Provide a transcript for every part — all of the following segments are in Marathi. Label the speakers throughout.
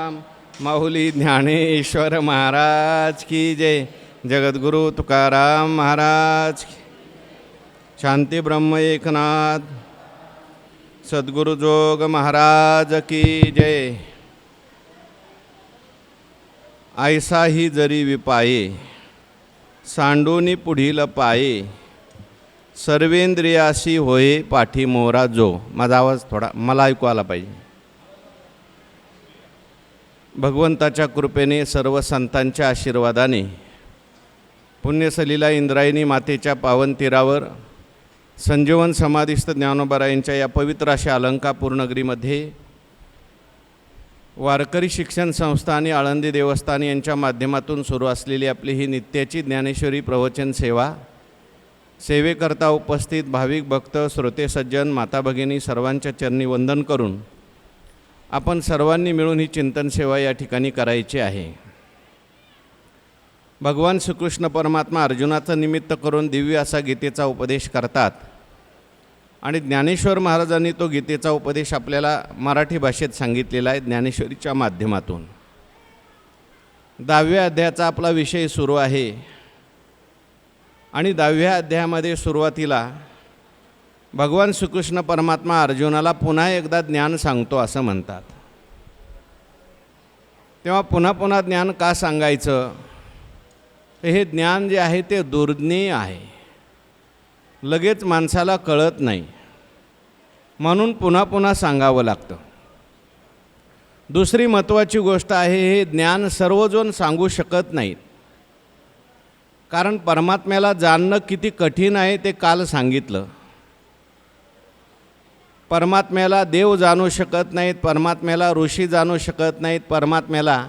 Speaker 1: तुकाराम माऊली ज्ञानेश्वर महाराज की जय. जगद्गुरु तुकाराम महाराज की. शांती ब्रह्म एकनाथ सद्गुरु जोग महाराज की जय. ऐसा ही जरी विपाये सांडूनी पुढील पाये सर्वेंद्रियासी होय पाठी मोरा जो. माझा आवाज थोडा मला ऐकू आला पाहिजे. भगवंताच्या कृपेने सर्व संतांच्या आशीर्वादाने पुण्यसलीला इंद्रायणी मातेच्या पावन तीरावर संजीवन समाधिस्थ ज्ञानोबारायांच्या या पवित्र अशा अलंकापूर नगरीमध्ये वारकरी शिक्षण संस्था आणि आळंदी देवस्थान यांच्या माध्यमातून सुरू असलेली आपली ही नित्याची ज्ञानेश्वरी प्रवचन सेवा सेवेकरता उपस्थित भाविक भक्त श्रोते सज्जन माता भगिनी सर्वांच्या चरणी वंदन करून आपण सर्वांनी मिळून ही चिंतन सेवा या ठिकाणी करायची आहे. भगवान श्रीकृष्ण परमात्मा अर्जुनाचं निमित्त करून दिव्य असा गीतेचा उपदेश करतात आणि ज्ञानेश्वर महाराजांनी तो गीतेचा उपदेश आपल्याला मराठी भाषेत सांगितलेला आहे ज्ञानेश्वरीच्या माध्यमातून. 10व्या अध्यायाचा आपला विषय सुरू आहे आणि 10व्या अध्यायामध्ये सुरुवातीला भगवान श्रीकृष्ण परमात्मा अर्जुनाला पुन्हा एकदा ज्ञान सांगतो असं म्हणतात. तेव्हा पुन्हा पुन्हा ज्ञान का सांगायचं? हे ज्ञान जे आहे ते दुर्ज्ञेय आहे, लगेच माणसाला कळत नाही, म्हणून पुन्हा पुन्हा सांगावं लागतं. दुसरी महत्त्वाची गोष्ट आहे, हे ज्ञान सर्वजण सांगू शकत नाहीत, कारण परमात्म्याला जाणणं किती कठीण आहे ते काल सांगितलं. परमात्म्याला देव जाणू शकत नाहीत, परमात्म्याला ऋषी जाणू शकत नाहीत, परमात्म्याला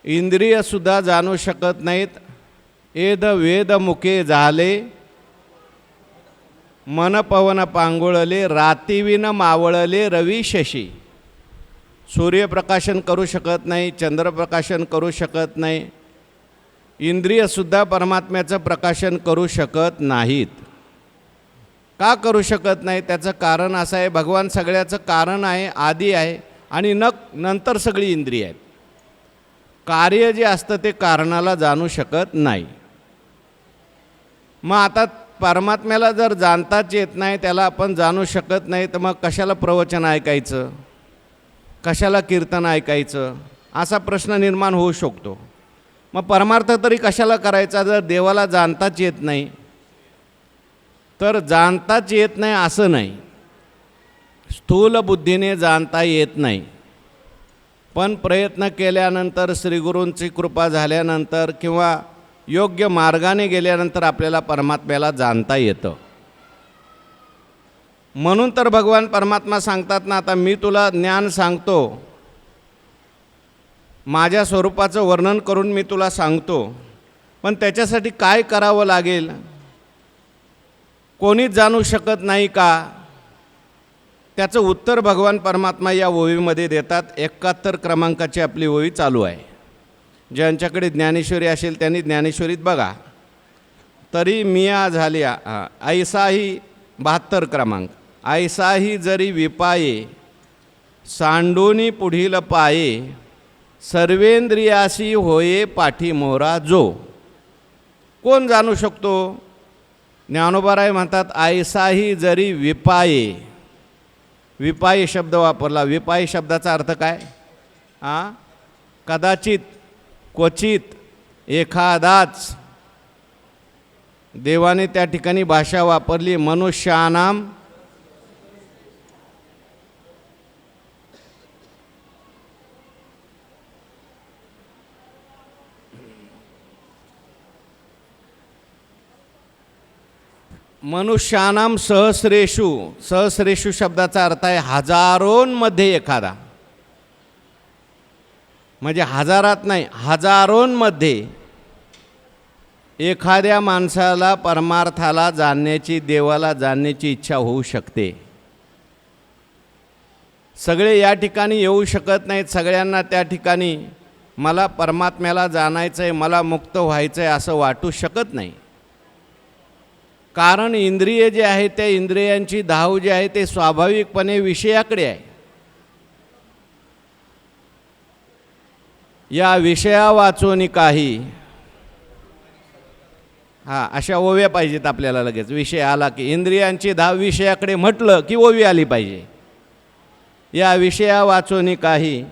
Speaker 1: इंद्रियसुद्धा जाणू शकत नाहीत. एद वेद मुके झाले मन पवन पांगुळले रातिविन मावळले रवी शशी. सूर्यप्रकाशन करू शकत नाही, चंद्रप्रकाशन करू शकत नाही, इंद्रियसुद्धा परमात्म्याचं प्रकाशन करू शकत नाहीत. का करू शकत नाही? त्याचं कारण असं आहे, भगवान सगळ्याचं कारण आहे, आदी आहे आणि नंतर सगळी इंद्रिय आहेत. कार्य जे असतं ते कारणाला जाणू शकत नाही. मग आता परमात्म्याला जर जाणताच येत नाही, त्याला आपण जाणू शकत नाही, तर मग कशाला प्रवचन ऐकायचं, कशाला कीर्तन ऐकायचं, असा प्रश्न निर्माण होऊ शकतो. मग परमार्थ तरी कशाला करायचा जर देवाला जाणताच येत नाही? तर जाणताच येत नाही असं नाही, स्थूल बुद्धीने जाणता येत नाही, पण प्रयत्न केल्यानंतर श्रीगुरूंची कृपा झाल्यानंतर किंवा योग्य मार्गाने गेल्यानंतर आपल्याला परमात्म्याला जाणता येतं. म्हणून तर भगवान परमात्मा सांगतात ना, आता मी तुला ज्ञान सांगतो, माझ्या स्वरूपाचं वर्णन करून मी तुला सांगतो, पण त्याच्यासाठी काय करावं लागेल? कोणीच जाणू शकत नाही का? त्याचं उत्तर भगवान परमात्मा या ओवीमध्ये देतात. 71 क्रमांकाची आपली ओवी चालू आहे. ज्यांच्याकडे ज्ञानेश्वरी असेल त्यांनी ज्ञानेश्वरीत बघा. तरी मिया झाल्या ऐसाही 72 क्रमांक. ऐसाही जरी विपाये सांडूनी पुढील पाये सर्वेंद्रियासी होये पाठी मोरा जो. कोण जाणू शकतो? ज्ञानोबाराय म्हणतात ऐसाही जरी विपाये. विपाये शब्द वापरला. विपाये शब्दाचा अर्थ काय? कदाचित, क्वचित, एखादाच. देवाने त्या ठिकाणी भाषा वापरली मनुष्यानाम मनुष्यानाम सहस्रेषु. सहस्रेषु शब्दाचा अर्थ आहे हजारोंमध्ये एखादा, म्हणजे हजारात नाही, हजारोंमध्ये एखाद्या माणसाला परमार्थाला जाणण्याची, देवाला जाणण्याची इच्छा होऊ शकते. सगळे या ठिकाणी येऊ शकत नाहीत. सगळ्यांना त्या ठिकाणी मला परमात्म्याला जाणायचं आहे, मला मुक्त व्हायचं आहे असं वाटू शकत नाही. कारण इंद्रिय जे आहे त्या इंद्रियांची धाव जी आहे ते स्वाभाविकपणे विषयाकडे आहे. या विषया वाचून काही, हां अशा ओव्या पाहिजेत आपल्याला. लगेच विषय आला की इंद्रियांची धाव विषयाकडे म्हटलं की ओवी आली पाहिजे. या विषया वाचून काही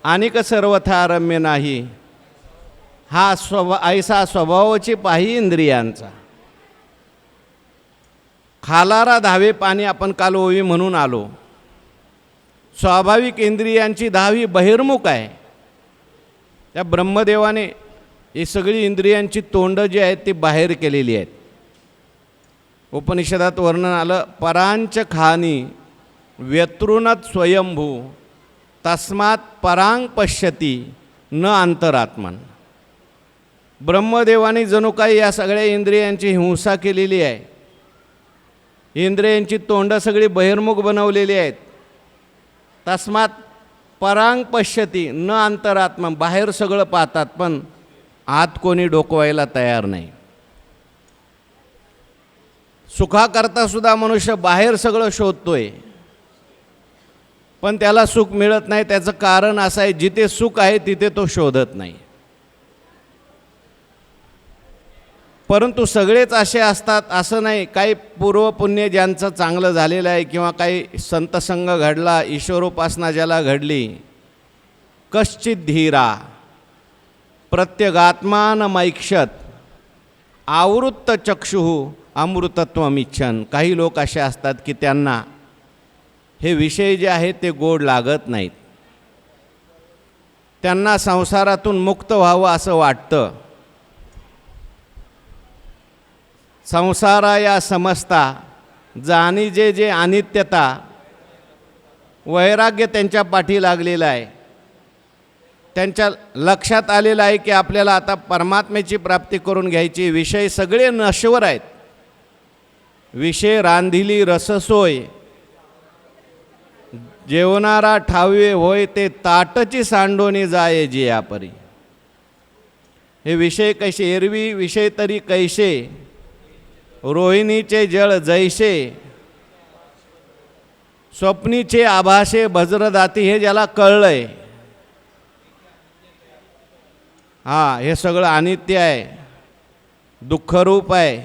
Speaker 1: अनिक सर्वथा रम्य नाही, हा ऐसा स्वभावाची पाही इंद्रियांचा. खालारा धावे पाणी आपण काल ओवी म्हणून आलो. स्वाभाविक इंद्रियांची धाव ही बहिर्मुख आहे. त्या ब्रह्मदेवाने ही सगळी इंद्रियांची तोंड जी आहेत ती बाहेर केलेली आहेत. उपनिषदात वर्णन आलं, परांच खानी व्यतृणत स्वयंभू तस्मात परांग पश्यती न अंतरात्मन. ब्रह्मदेवाने जणू काही या सगळ्या इंद्रियांची हिंसा केलेली आहे. इंद्रियांची तोंड सगळी बहिर्मुख बनवलेली आहेत. तस्मात परांग पश्यती न अंतरात्मा, बाहेर सगळं पाहतात पण आत कोणी डोकवायला तयार नाही. सुखाकरता सुद्धा मनुष्य बाहेर सगळं शोधतोय पण त्याला सुख मिळत नाही. त्याचं कारण असं आहे, जिथे सुख आहे तिथे तो शोधत नाही. परंतु सगळेच असे असतात असं नाही. काही पूर्वपुण्य ज्यांचं चांगलं झालेलं आहे किंवा काही संतसंग घडला, ईश्वरोपासना ज्याला घडली, कश्चित धीरा प्रत्यगात्मानमैक्षत आवृत्त चक्षुः अमृतत्वमिच्छन. काही लोक असे असतात की त्यांना हे विषय जे आहेत ते गोड लागत नाहीत. त्यांना संसारातून मुक्त व्हावं असं वाटतं. संसारा या समजता जाणी जे जे अनित्यता, वैराग्य त्यांच्या पाठी लागलेलं आहे. त्यांच्या लक्षात आलेलं आहे की आपल्याला आता परमात्म्याची प्राप्ती करून घ्यायची. विषय सगळे नश्वर आहेत. विषय रांधिली रससोय, जेवणारा ठावे होय ते ताटची सांडोनी जाये जिया परी. हे विषय कैसे, एरवी विषय तरी कैसे, रोहिणीचे जळ जैसे, स्वप्नीचे आभासे भज्रदाती. हे ज्याला कळलंय, हां हे सगळं अनित्य आहे, दुःखरूप आहे,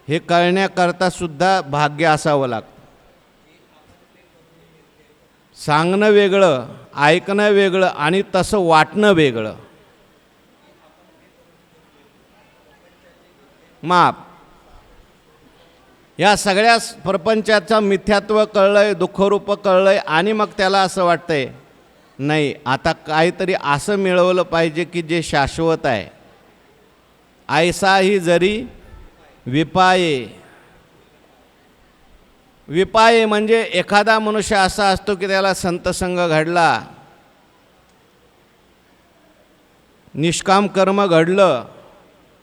Speaker 1: हे कळण्याकरता सुद्धा भाग्य असावं लागतं. सांगणं वेगळं, ऐकणं वेगळं आणि तसं वाटणं वेगळं. माप या सगळ्या प्रपंचाचं मिथ्यात्व कळलंय, दुःखरूप कळलंय आणि मग त्याला असं वाटतंय नाही आता काहीतरी असं मिळवलं पाहिजे की जे शाश्वत आहे. ऐसाही जरी विपाये. विपाये म्हणजे एखादा मनुष्य असा असतो की त्याला संतसंग घडला, निष्काम कर्म घडलं,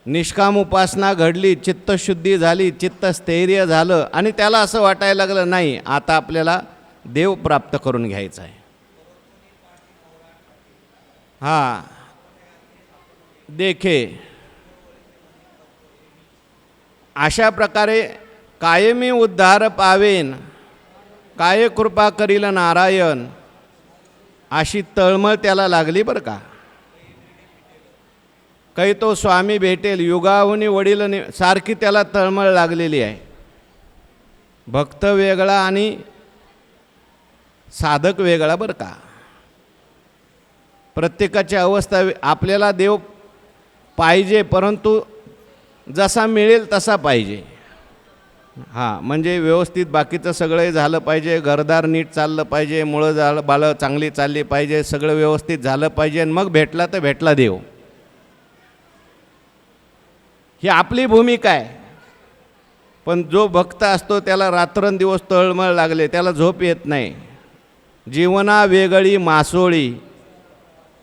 Speaker 1: निष्काम उपासना घडली, चित्तशुद्धी झाली, चित्तस्थैर्य झालं आणि त्याला असं वाटायला लागलं नाही आता आपल्याला देव प्राप्त करून घ्यायचा आहे. हां देखे. अशा प्रकारे कायमी उद्धार पावेन, काय कृपा करील नारायण, अशी तळमळ त्याला लागली बरं का. काही तो स्वामी भेटेल, युगाहुनी वडील सारखी त्याला तळमळ लागलेली आहे. भक्त वेगळा आणि साधक वेगळा बरं का. प्रत्येकाची अवस्था, आपल्याला देव पाहिजे परंतु जसा मिळेल तसा पाहिजे. हां म्हणजे व्यवस्थित बाकीचं सगळं झालं पाहिजे, घरदार नीट चाललं पाहिजे, मुळं झालं बालं चांगली चालली पाहिजे, सगळं व्यवस्थित झालं पाहिजे आणि मग भेटला तर भेटला देव. ही आपली भूमिका आहे. पण जो भक्त असतो त्याला रात्रंदिवस तळमळ लागले, त्याला झोप येत नाही. जीवना वेगळी मासोळी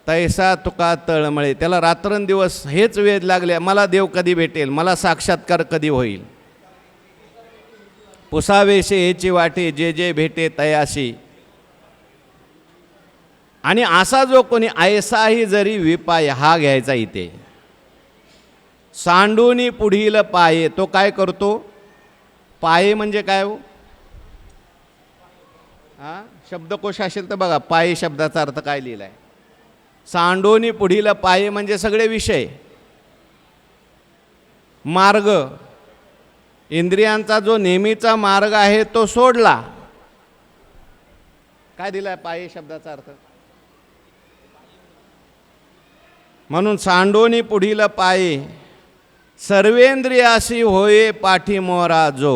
Speaker 1: तैसा तुका तळमळे. त्याला रात्रंदिवस हेच वेध लागले, मला देव कधी भेटेल, मला साक्षात्कार कधी होईल. पुसावेशे हेची वाटे जे जे भेटे तयाशी. आणि असा जो कोणी ऐसाही जरी विपाय, हा घ्यायचा इथे. सांडूनी पुढील पाये. तो काय करतो? पाये म्हणजे काय हो? हां शब्दकोश असेल तर बघा पाये शब्दाचा अर्थ काय लिहिला आहे. सांडोनी पुढील पाये म्हणजे सगळे विषय, मार्ग, इंद्रियांचा जो नेहमीचा मार्ग आहे तो सोडला. काय दिलाय पाये शब्दाचा अर्थ? म्हणून सांडोनी पुढील पाये सर्वेंद्रियासी होये पाठीमोरा जो,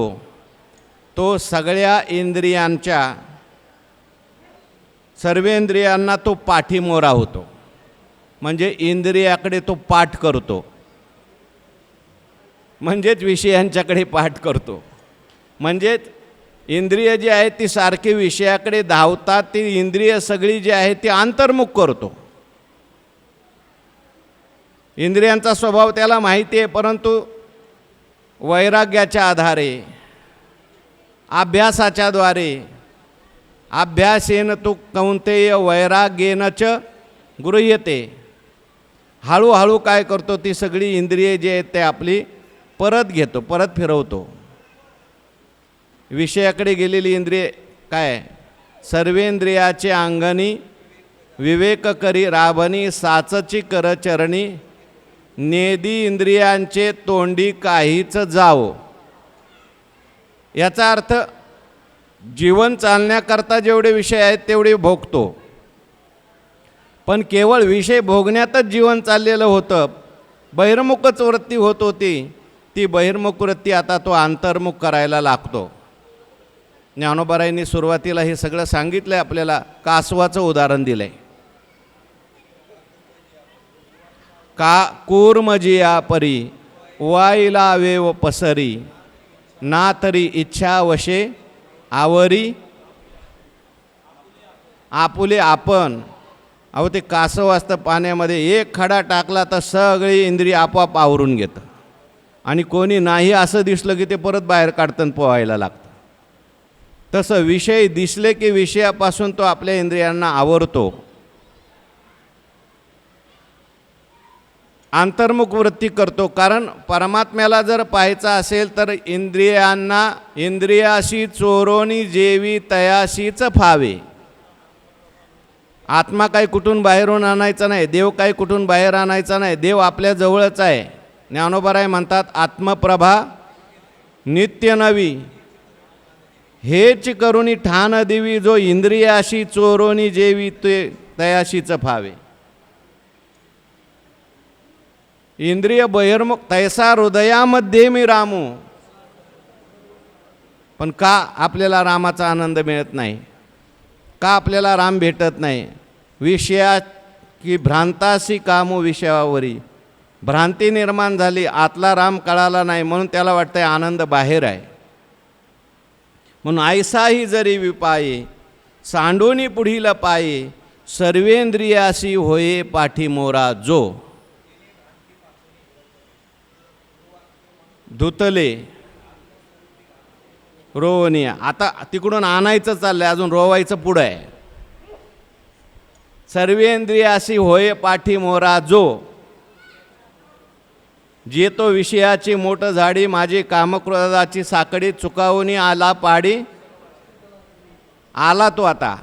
Speaker 1: तो सगळ्या इंद्रियांच्या, सर्वेंद्रियांना तो पाठीमोरा होतो. म्हणजे इंद्रियाकडे तो पाठ करतो, म्हणजेच विषयांच्याकडे पाठ करतो. म्हणजेच इंद्रिय जी आहेत ती सारखी विषयाकडे धावतात, ती इंद्रिय सगळी जी आहे ती अंतर्मुख करतो. इंद्रियांचा स्वभाव त्याला माहिती आहे, परंतु वैराग्याच्या आधारे, अभ्यासाच्या द्वारे, अभ्यासेन तू कौंतेय वैराग्येन च गृह्यते, हळूहळू काय करतो, ती सगळी इंद्रिये जी आहेत ते आपली परत घेतो, परत फिरवतो. विषयाकडे गेलेली इंद्रिये काय, सर्वेंद्रियाचे अंगणी विवेक करी राभणी, साचची करचरणी नेदी इंद्रियांचे तोंडी काहीच जावो. याचा अर्थ जीवन चालण्याकरता जेवढे विषय आहेत तेवढे भोगतो, पण केवळ विषय भोगण्यातच जीवन चाललेलं होतं. बहिर्मुखच वृत्ती होत होती, ती बहिर्मुख वृत्ती आता तो अंतर्मुख करायला लागतो. ज्ञानोबारायांनी सुरुवातीला हे सगळं सांगितलं आहे आपल्याला. कासवाचं उदाहरण दिलं आहे. का कूर्मजिया परी वाईला वेव पसरी, ना तरी इच्छा वशे आवरी आपुले आपण. अहो ते कासव असतं पाण्यामध्ये, एक खडा टाकला तर सगळी इंद्रिय आपोआप आवरून घेतं, आणि कोणी नाही असं दिसलं की ते परत बाहेर काढतं पोहायला लागतं. तसं विषय दिसले की विषयापासून तो आपल्या इंद्रियांना आवरतो. अंतर्मुख वृत्ती करतो. कारण परमात्म्याला जर पाहायचा असेल तर इंद्रियांना इंद्रियाशी चोरोनी जेवी तयाशीच फावे. आत्मा काही कुठून बाहेरून आणायचा नाही, देव काही कुठून बाहेर आणायचा नाही, देव आपल्या जवळच आहे. ज्ञानोबाराय म्हणतात, आत्मप्रभा नित्य नवी हेच करुणी ठाण देवी, जो इंद्रियाशी चोरोनी जेवी ते तयाशीच फावे. इंद्रिय बहिर्मुख तैसा हृदयामध्ये मी रामू. पण का आपल्याला रामाचा आनंद मिळत नाही, का आपल्याला राम भेटत नाही? विषया की भ्रांतासी कामू विषयावरी, भ्रांती निर्माण झाली, आतला राम कळाला नाही, म्हणून त्याला वाटतंय आनंद बाहेर आहे. म्हणून ऐसाही जरी विपाये सांडोनी पुढील पाये, सर्वेंद्रियासी होये पाठीमोरा जो. धुतले रोवनिया, आता तिकडून आणायचं चाललंय, अजून रोवायचं पुढं आहे. सर्वेंद्रियासी होय पाठीमोरा जो, जे तो विषयाची मोठ झाडी, माझी कामक्रोधाची साकडी चुकावून आला पाडी. आला तो आता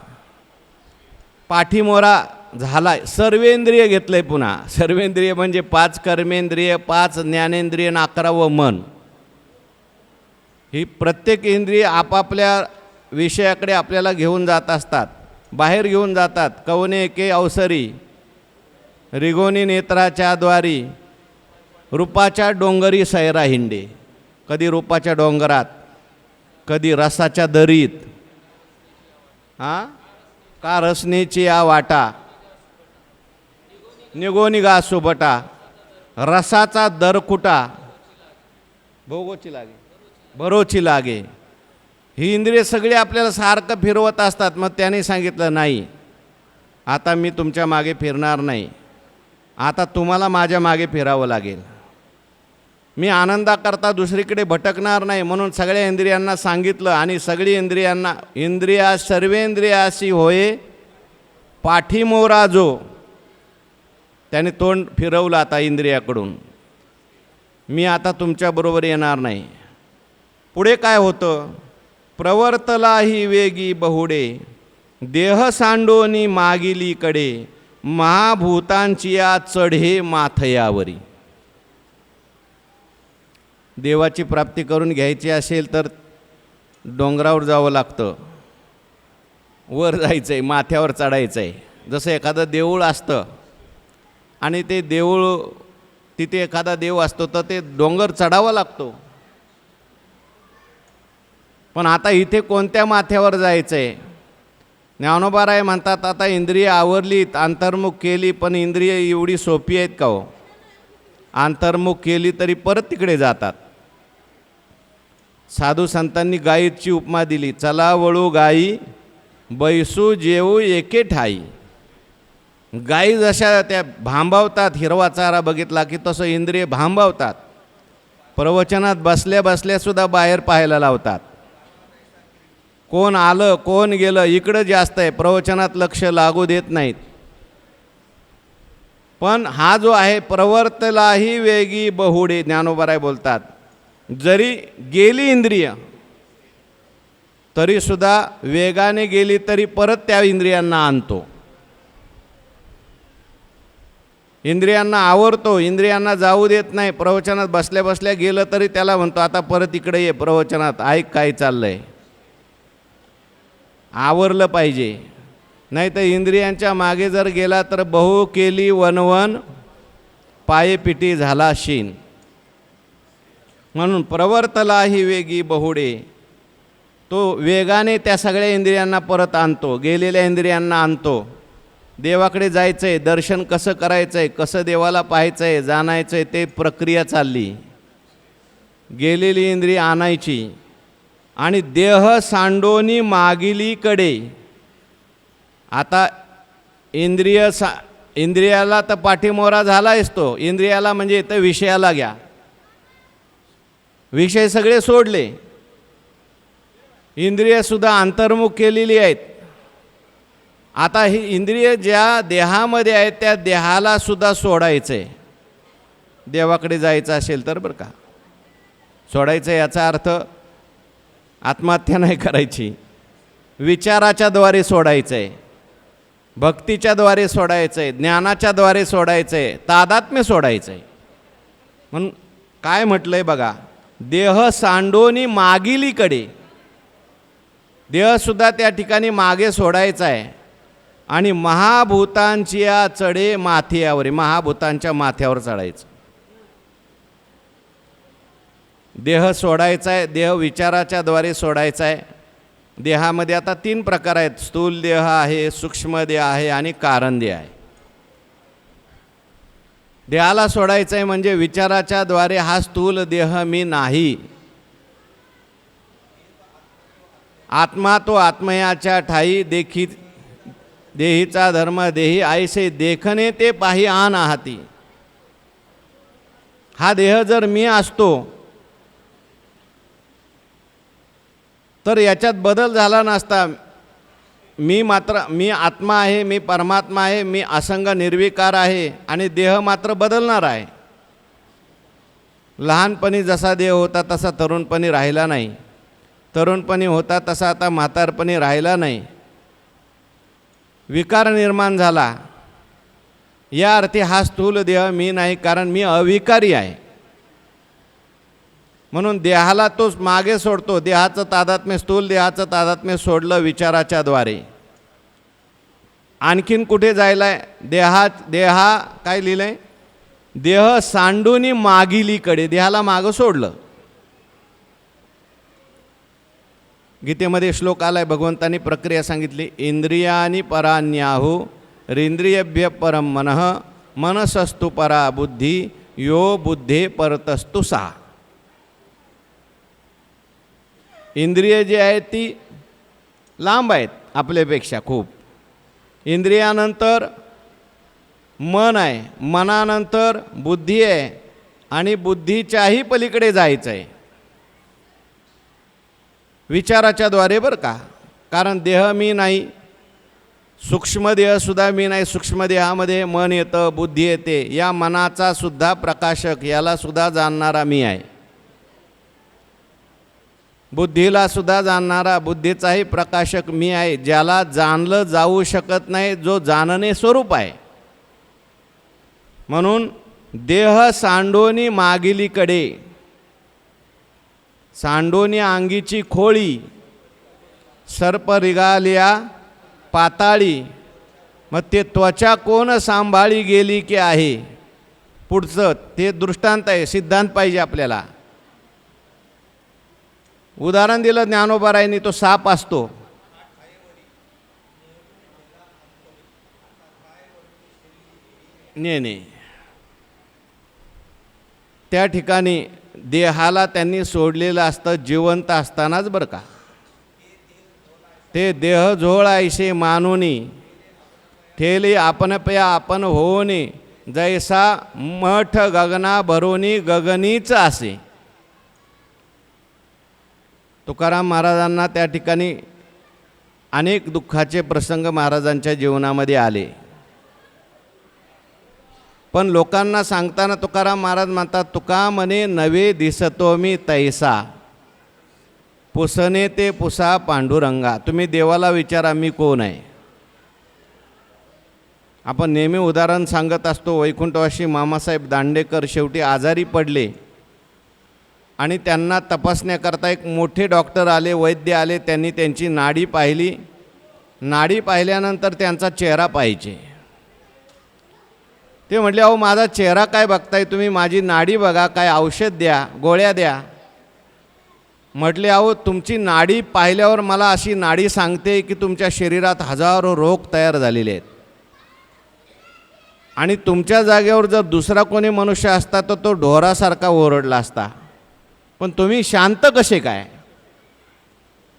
Speaker 1: पाठीमोरा झालाय. सर्वेंद्रिय घेतलंय पुन्हा. सर्वेंद्रिय म्हणजे 5 कर्मेंद्रिय, 5 ज्ञानेंद्रिय, 11वं मन. ही प्रत्येक इंद्रिय आपापल्या विषयाकडे आपल्याला घेऊन जात असतात, बाहेर घेऊन जातात. कवने के अवसरी रिगोनी नेत्राच्या द्वारी, रूपाच्या डोंगरी सैरा हिंडे. कधी रूपाच्या डोंगरात, कधी रसाच्या दरीत, का रसनेची या वाटा, निगोनी गा सुबटा, रसाचा दर कुटा, भोगोची लागे भरोची लागे. ही इंद्रिय सगळी आपल्याला सारखं फिरवत असतात. मग त्याने सांगितलं, नाही आता मी तुमच्या मागे फिरणार नाही, आता तुम्हाला माझ्या मागे फिरावं लागेल. मी आनंदाकरता दुसरीकडे भटकणार नाही. म्हणून सगळ्या इंद्रियांना सांगितलं, आणि सगळी इंद्रियांना, इंद्रिया सर्वेंद्रियासी होये पाठीमोरा जो. त्याने तोंड फिरवलं आता इंद्रियाकडून, मी आता तुमच्याबरोबर येणार नाही. पुढे काय होतं? प्रवर्तला ही वेगी बहुडे, देह सांडोनी मागिलीकडे, महाभूतांचिया चढे माथयावरी. देवाची प्राप्ती करून घ्यायची असेल तर डोंगरावर जावं लागतं, वर जायचं आहे, माथ्यावर चढायचं आहे. जसं एखादं देऊळ असतं आणि ते देऊळ तिथे एखादा देव असतो तर ते डोंगर चढावा लागतो. पण आता इथे कोणत्या माथ्यावर जायचं आहे? ज्ञानोबाराय म्हणतात, आता इंद्रिय आवरलीत, अंतर्मुख केली, पण इंद्रिय एवढी सोपी आहेत का हो? अंतर्मुख केली तरी परत तिकडे जातात. साधू संतांनी गायीची उपमा दिली, चला वळू गायी बैसू जेऊ एके ठाई. गायी जशा त्या भांबावतात, हिरवा चारा बघितला की तसं इंद्रिय भांबावतात. प्रवचनात बसल्या बसल्यासुद्धा बाहेर पाहायला लावतात, कोण आलं कोण गेलं इकडं जास्त आहे, प्रवचनात लक्ष लागू देत नाहीत. पण हा जो आहे प्रवर्तलाही वेगी बहुडे, ज्ञानोबाराय बोलतात, जरी गेली इंद्रिय तरीसुद्धा वेगाने गेली तरी परत त्या इंद्रियांना आणतो, इंद्रियांना आवरतो, इंद्रियांना जाऊ देत नाही. प्रवचनात बसल्या बसल्या गेलं तरी त्याला म्हणतो, आता परत इकडे ये, प्रवचनात ऐक काय चाललंय. आवरलं पाहिजे, नाही तर इंद्रियांच्या मागे जर गेला तर बहु केली वनवन पाये पिटी झाला शीन. म्हणून प्रवर्तला ही वेगी बहुडे, तो वेगाने त्या सगळ्या इंद्रियांना परत आणतो, गेलेल्या इंद्रियांना आणतो. देवाकडे जायचं आहे, दर्शन कसं करायचं आहे, कसं देवाला पाहायचं आहे, जाणायचं आहे, ते प्रक्रिया चालली. गेलेली इंद्रिय आणायची आणि देह सांडोनी मागिलीकडे. आता इंद्रियाला तर पाठीमोरा झालायच तो, इंद्रियाला म्हणजे इथं विषयाला घ्या, विषय सगळे सोडले, इंद्रियसुद्धा अंतर्मुख केलेली आहेत. आता ही इंद्रिय ज्या देहामध्ये आहेत त्या देहाला सुद्धा सोडायचं आहे. देवाकडे जायचं असेल तर बरं का, सोडायचं याचा अर्थ आत्महत्या नाही करायची, विचाराच्या द्वारे सोडायचं आहे, भक्तीच्या द्वारे सोडायचं आहे, ज्ञानाच्या द्वारे सोडायचं आहे, तादात्म्य सोडायचं आहे. म्हणून काय म्हटलंय बघा, देह सांडोनी मागिलीकडे, देहसुद्धा त्या ठिकाणी मागे सोडायचा आहे. आणि महाभूतांच्या चढे माथ्यावर, महाभूतांच्या माथ्यावर चढायचं. देह सोडायचा आहे, देह विचाराच्या द्वारे सोडायचा आहे. देहामध्ये आता 3 प्रकार आहेत, स्थूल देह आहे, सूक्ष्म देह आहे आणि कारण देह आहे. देहाला सोडायचं आहे म्हणजे विचाराच्या द्वारे हा स्थूल देह मी नाही, आत्मा तो आत्मयाच्या ठाई देखी, देहीचा धर्म देही ऐसे देखणे ते पाही आन आहाती. हा देह जर मी असतो तर याच्यात बदल झाला नसता. मी आत्मा आहे, मी परमात्मा आहे, मी असंग निर्विकार आहे आणि देह मात्र बदलणार आहे. लहानपणी जसा देह होता तसा तरुणपणी राहिला नाही, तरुणपणी होता तसा आता म्हातारपणी राहिला नाही. विकार निर्माण झाला, या अर्थी हा स्थूल देह मी नाही, कारण मी अविकारी आहे. म्हणून देहाला तोच मागे सोडतो. देहाचं तादात्म्य, स्थूल देहाचं तादात्म्य सोडलं विचाराच्या द्वारे. आणखीन कुठे जायलाय? देहा काय लिहिलंय? देह सांडूनी मागिलीकडे, देहाला मागं सोडलं. गीतेमध्ये श्लोक आलाय, भगवंतांनी प्रक्रिया सांगितली, इंद्रियानी परान्याहु रेंद्रियभ्य परम मनः मनसस्तु परा बुद्धी यो बुद्धे परतस्तु सा. इंद्रिय जी आहेत ती लांब आहेत आपल्यापेक्षा खूप. इंद्रियानंतर मन आहे, मनानंतर बुद्धी आहे आणि बुद्धीच्याही पलीकडे जायचं आहे विचाराच्या द्वारे बरं का. कारण देह मी नाही, सूक्ष्मदेहसुद्धा मी नाही. सूक्ष्मदेहामध्ये मन येतं, बुद्धी येते. या मनाचा सुद्धा प्रकाशक, याला सुद्धा जाणणारा मी आहे. बुद्धीला सुद्धा जाणणारा, बुद्धीचाही प्रकाशक मी आहे, ज्याला जाणलं जाऊ शकत नाही, जो जाणणे स्वरूप आहे. म्हणून देह सांडोनी मागिलीकडे, सांडोनी अंगीची खोळी, सर्प रिगालिया पाताळी. मग ते त्वचा कोण सांभाळी गेली की आहे, पुढचं ते दृष्टांत आहे, सिद्धांत पाहिजे आपल्याला. उदाहरण दिलं ज्ञानोबारायांनी, तो साप असतो. नाही, त्या ठिकाणी देहाला त्यांनी सोडलेलं असतं जिवंत असतानाच बरं का. ते देह झोळ ऐसे मानोनी, ठेली आपण पया आपण होनी, जैसा मठ गगना भरोनी गगनीच असे. तुकाराम महाराजांना त्या ठिकाणी अनेक दुःखाचे प्रसंग महाराजांच्या जीवनामध्ये आले. पण लोकांना सांगताना तुकाराम महाराज म्हणतात, तुका म्हणे नवे दिसतो मी तैसा, पुसणे ते पुसा पांडुरंगा. तुम्ही देवाला विचारा मी कोण आहे. आपण नेहमी उदाहरण सांगत असतो, वैकुंठवासी मामासाहेब दांडेकर शेवटी आजारी पडले आणि त्यांना तपासण्याकरता एक मोठे डॉक्टर आले, वैद्य आले. त्यांनी त्यांची नाडी पाहिली. नाडी पाहिल्यानंतर त्यांचा चेहरा पाहिजे. ते म्हटले, अहो माझा चेहरा काय बघताय तुम्ही, माझी नाडी बघा, काय औषध द्या, गोळ्या द्या. म्हटले, अहो तुमची नाडी पाहिल्यावर मला अशी नाडी सांगते की तुमच्या शरीरात हजारो रोग तयार झालेले आहेत आणि तुमच्या जागेवर जर दुसरा कोणी मनुष्य असता तर तो ढोरासारखा ओरडला असता, पण तुम्ही शांत कसे काय.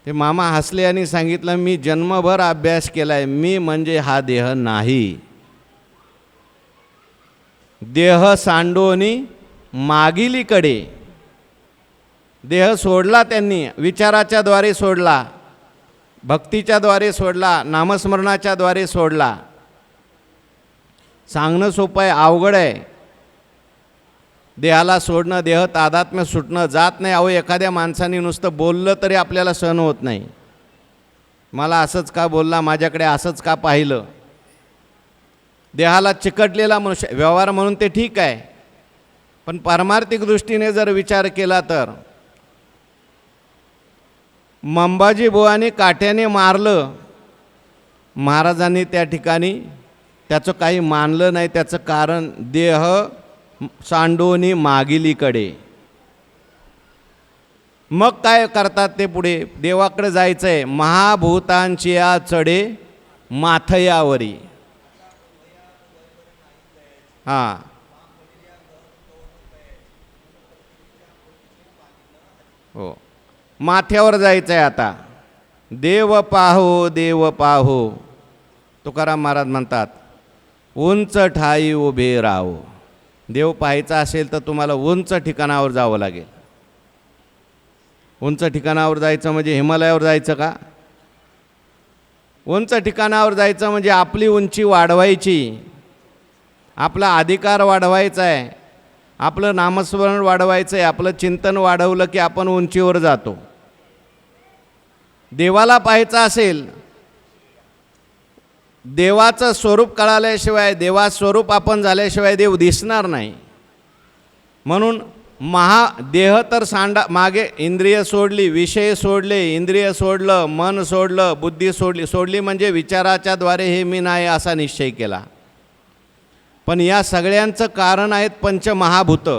Speaker 1: ते मामा हसले आणि सांगितलं, मी जन्मभर अभ्यास केलाय, मी म्हणजे हा देह नाही. देह सांडोनी मागिलीकडे, देह सोडला त्यांनी, विचाराच्या द्वारे सोडला, भक्तीच्या द्वारे सोडला, नामस्मरणाच्या द्वारे सोडला. सांगणं सोपं आहे, अवघड आहे. देहाला सोडणं, देह तादात्म्य सुटणं जात नाही. अहो एखाद्या माणसाने नुसतं बोललं तरी आपल्याला सहन होत नाही. मला असंच का बोलला, माझ्याकडे असंच का पाहिलं. देहाला चिकटलेला मनुष्य, व्यवहार म्हणून ते ठीक आहे, पण पारमार्थिक दृष्टीने जर विचार केला तर मंबाजी बुवाने काट्याने मारलं, महाराजांनी त्या ठिकाणी त्याचं काही मानलं नाही. त्याचं कारण देह सांडोनी मागिलीकडे. मग काय करतात ते पुढे, देवाकडे जायचं आहे. महाभूतांची या चढे माथयावरी. हां, हो, माथ्यावर जायचं आहे आता. देव पाहो देव पाहो. तुकाराम महाराज म्हणतात, उंच ठाई उभे राहो. देव पाहायचा असेल तर तुम्हाला उंच ठिकाणावर जावं लागेल. उंच ठिकाणावर जायचं म्हणजे हिमालयावर जायचं का. उंच ठिकाणावर जायचं म्हणजे आपली उंची वाढवायची, आपला अधिकार वाढवायचा आहे, आपलं नामस्मरण वाढवायचं आहे. आपलं चिंतन वाढवलं की आपण उंचीवर जातो. देवाला पाहायचं असेल, देवाचं स्वरूप कळाल्याशिवाय, देवा स्वरूप आपण झाल्याशिवाय देव दिसणार नाही. म्हणून देह तर मागे इंद्रिय सोडली, विषय सोडले, इंद्रिय सोडलं, मन सोडलं, बुद्धी सोडली म्हणजे विचाराच्या द्वारे हे मी नाही असा निश्चय केला. पण या सगळ्यांचं कारण आहेत पंचमहाभूत.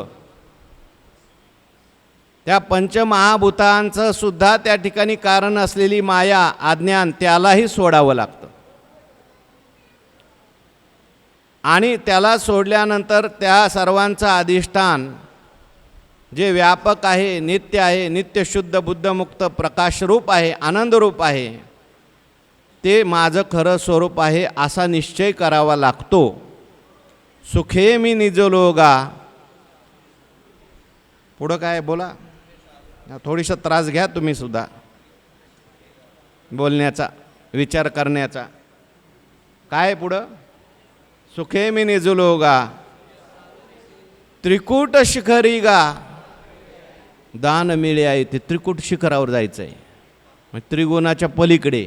Speaker 1: त्या पंचमहाभूतांचं सुद्धा त्या ठिकाणी कारण असलेली माया, अज्ञान, त्यालाही सोडावं लागतं. आणि त्याला सोडल्यानंतर त्या सर्वांचं अधिष्ठान जे व्यापक आहे, नित्य आहे, नित्यशुद्ध बुद्धमुक्त प्रकाशरूप आहे, आनंदरूप आहे, ते माझं खरं स्वरूप आहे असा निश्चय करावा लागतो. सुखे मी निजलोगा. पुढं काय बोला, थोडीसा त्रास घ्या तुम्ही सुद्धा बोलण्याचा, विचार करण्याचा. काय पुढं, सुखे मी निजलोगा त्रिकूट शिखरी गा. दान मिळे आहे ते त्रिकूट शिखरावर जायचं आहे, त्रिगुणाच्या पलीकडे.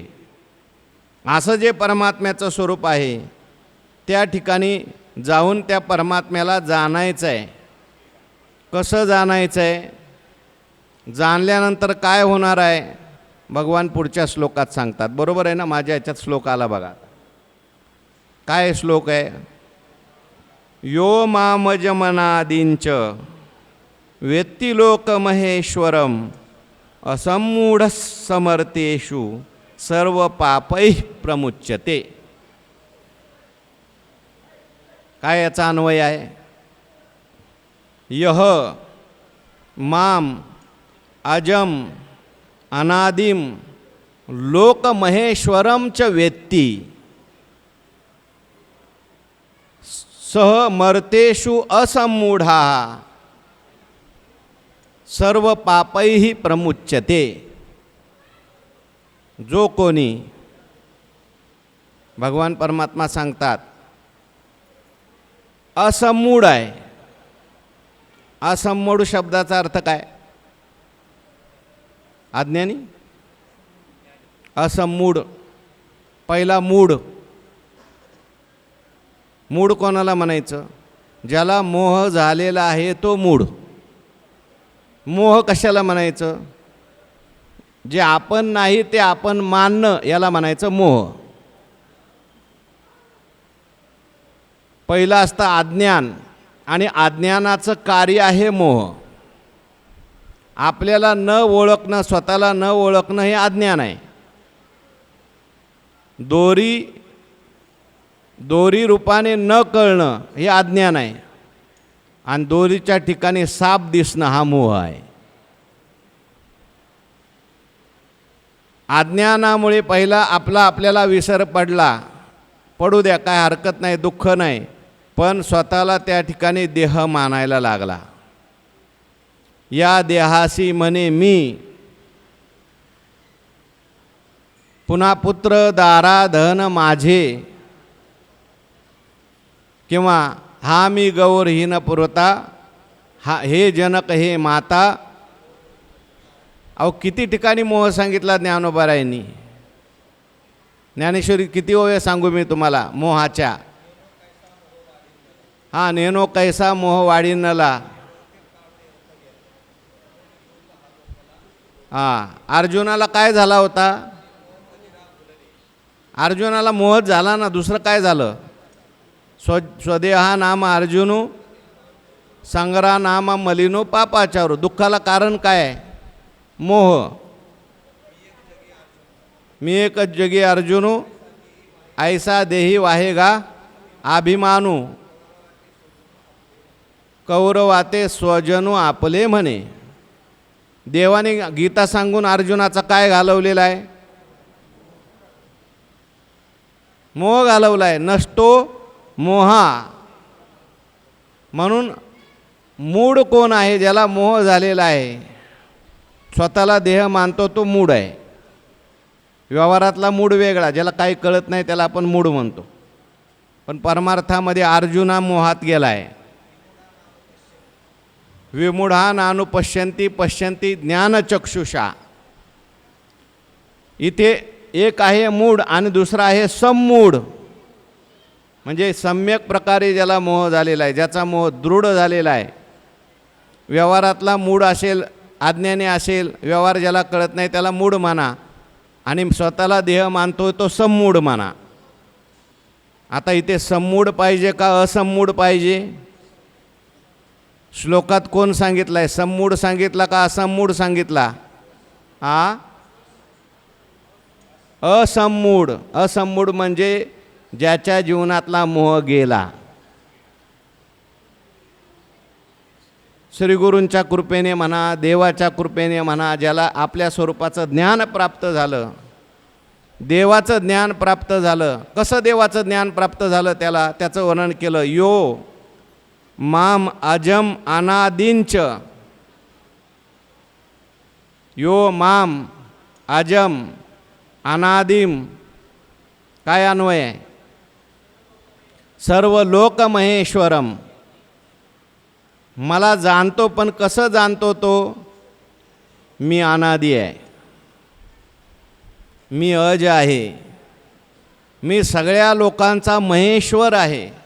Speaker 1: असं जे परमात्म्याचं स्वरूप आहे त्या ठिकाणी जाऊन त्या परमात्म्याला जाणायचं आहे. कसं जाणायचं आहे, जाणल्यानंतर काय होणार आहे, भगवान पुढच्या श्लोकात सांगतात. बरोबर आहे ना? माझ्या याच्यात श्लोक आला बघा. काय श्लोक आहे? यो मामजमनादींच वेत्ती लोक महेश्वरम असमूढ समर्थेषु सर्व पापैः प्रमुच्यते. काय याचा अन्वय आहे? यह माम अजम अनादिम लोकमहेश्वरम च वेत्ती सह मर्तेषु असमूढा सर्व पापैः प्रमुच्यते. जो कोणी, भगवान परमात्मा सांगतात, असमूढ आहे. असमूढ शब्दाचा अर्थ काय? अज्ञानी. असमूढ, पहिला मूढ. मूढ कोणाला म्हणायचं? ज्याला मोह झालेला आहे तो मूढ. मोह कशाला म्हणायचं? जे आपण नाही ते आपण मानणं, याला म्हणायचं मोह. पहिलं असतं अज्ञान, आणि अज्ञानाचं कार्य आहे मोह. आपल्याला न ओळखणं, स्वतःला न ओळखणं हे अज्ञान आहे. दोरी रूपाने न कळणं हे अज्ञान आहे. आणि दोरीच्या ठिकाणी साप दिसणं हा मोह आहे. अज्ञानामुळे पहिला आपल्याला विसर पडू द्या, काय हरकत नाही, दुःख नाही. पण स्वतःला त्या ठिकाणी देह मानायला लागला. या देहासी म्हणे मी, पुन्हा पुत्र दारा धन माझे, किंवा हा मी गौरहीन पुरता, हा हे जनक हे माता. अहो किती ठिकाणी मोह सांगितला ज्ञानोबारायांनी. ज्ञानेश्वरी किती ओव्या सांगू मी तुम्हाला मोहाच्या. हा नेनो कैसा मोह वाढीनला. अर्जुनाला काय झाला होता? अर्जुनाला मोह झाला ना. दुसरं काय झालं? स्वदेहा नाम अर्जुनो संग्रा नाम मलिनो पापाचारो. दुःखाला कारण काय आहे? मोह. मी एकच जगी अर्जुनो ऐसा देही वाहेगा अभिमानू, कौरवाते स्वजनो आपले म्हणे. देवाने गीता सांगून अर्जुनाचा काय घालवलेला आहे? मोह घालवला आहे. नष्टो मोहा. म्हणून मूढ कोण आहे? ज्याला मोह झालेला आहे, स्वतःला देह मानतो, तो मूढ आहे. व्यवहारातला मूढ वेगळा, ज्याला काही कळत नाही त्याला आपण मूढ म्हणतो. पण परमार्थामध्ये अर्जुना मोहात गेला आहे. विमूढा नानुपश्यंती पश्यंती ज्ञानचक्षुषा. इथे एक आहे मूढ आणि दुसरा आहे सम्मूढ. म्हणजे सम्यक प्रकारे ज्याला मोह झालेला आहे, ज्याचा मोह दृढ झालेला आहे. व्यवहारातला मूढ असेल, अज्ञानी असेल, व्यवहार ज्याला कळत नाही त्याला मूढ माना, आणि स्वतःला देह मानतोय तो सम्मूढ माना. आता इथे सम्मूढ पाहिजे का असम्मूढ पाहिजे? श्लोकात कोण सांगितलं आहे? सम्मूढ सांगितला का असम्मूढ सांगितला? असम्मूढ. असम्मूढ म्हणजे ज्याच्या जीवनातला मोह गेला. श्रीगुरूंच्या कृपेने म्हणा, देवाच्या कृपेने म्हणा, ज्याला आपल्या स्वरूपाचं ज्ञान प्राप्त झालं, देवाचं ज्ञान प्राप्त झालं. कसं देवाचं ज्ञान प्राप्त झालं त्याला? त्याचं वर्णन केलं. यो माम अजम अनादिंच. यो माम अजम अनादिम. काय अन्वय आहे? सर्व लोक महेश्वरम. मला जाणतो, पण कसं जाणतो तो? मी अनादी आहे, मी अज आहे, मी सगळ्या लोकांचा महेश्वर आहे.